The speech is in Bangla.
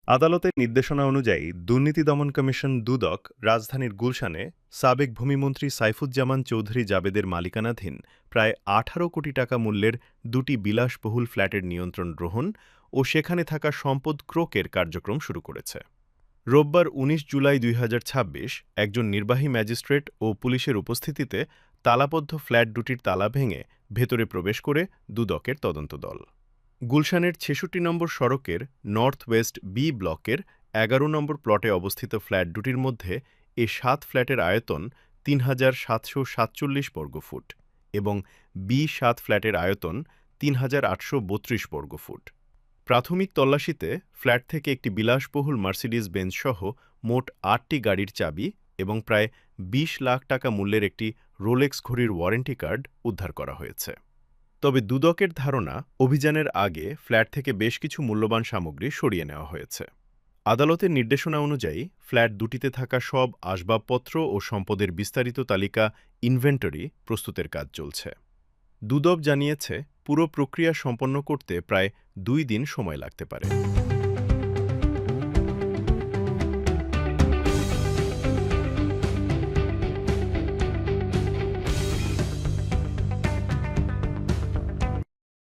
আদালতের নির্দেশনা অনুযায়ী দুর্নীতি দমন কমিশন দুদক রাজধানীর গুলশানে সাবেক ভূমিমন্ত্রী সাইফুজ্জামান চৌধুরী জাবেদের মালিকানাধীন প্রায় ১৮ কোটি টাকা মূল্যের দুটি বিলাসবহুল ফ্ল্যাটের নিয়ন্ত্রণ গ্রহণ ও সেখানে থাকা সম্পদ ক্রোকের কার্যক্রম শুরু করেছে। রোববার ১৯ জুলাই ২০২৬ একজন নির্বাহী ম্যাজিস্ট্রেট ও পুলিশের উপস্থিতিতে তালাবদ্ধ ফ্ল্যাট দুটির তালা ভেঙে ভেতরে প্রবেশ করে দুদকের তদন্ত দল। গুলশানের ৬৬ নম্বর সড়কের নর্থ ওয়েস্ট বি ব্লকের ১১ নম্বর প্লটে অবস্থিত ফ্ল্যাট দুটির মধ্যে এ ৭ ফ্ল্যাটের আয়তন ৩,৭৪৭ বর্গফুট এবং বি-৭ ফ্ল্যাটের আয়তন ৩,৮৩২ বর্গফুট। প্রাথমিক তল্লাশিতে ফ্ল্যাট থেকে একটি বিলাসবহুল মার্সিডিজ বেঞ্জ সহ মোট ৮টি গাড়ির চাবি এবং প্রায় ২০ লাখ টাকা মূল্যের একটি রোলেক্স ঘড়ির ওয়ারেন্টি কার্ড উদ্ধার করা হয়েছে। তবে দুদকের ধারণা, অভিযানের আগে ফ্ল্যাট থেকে বেশ কিছু মূল্যবান সামগ্রী সরিয়ে নেওয়া হয়েছে। আদালতের নির্দেশনা অনুযায়ী ফ্ল্যাট দুটিতে থাকা সব আসবাবপত্র ও সম্পদের বিস্তারিত তালিকা ইনভেন্টরি প্রস্তুতের কাজ চলছে। দুদক জানিয়েছে, পুরো প্রক্রিয়া সম্পন্ন করতে প্রায় ২ দিন সময় লাগতে পারে।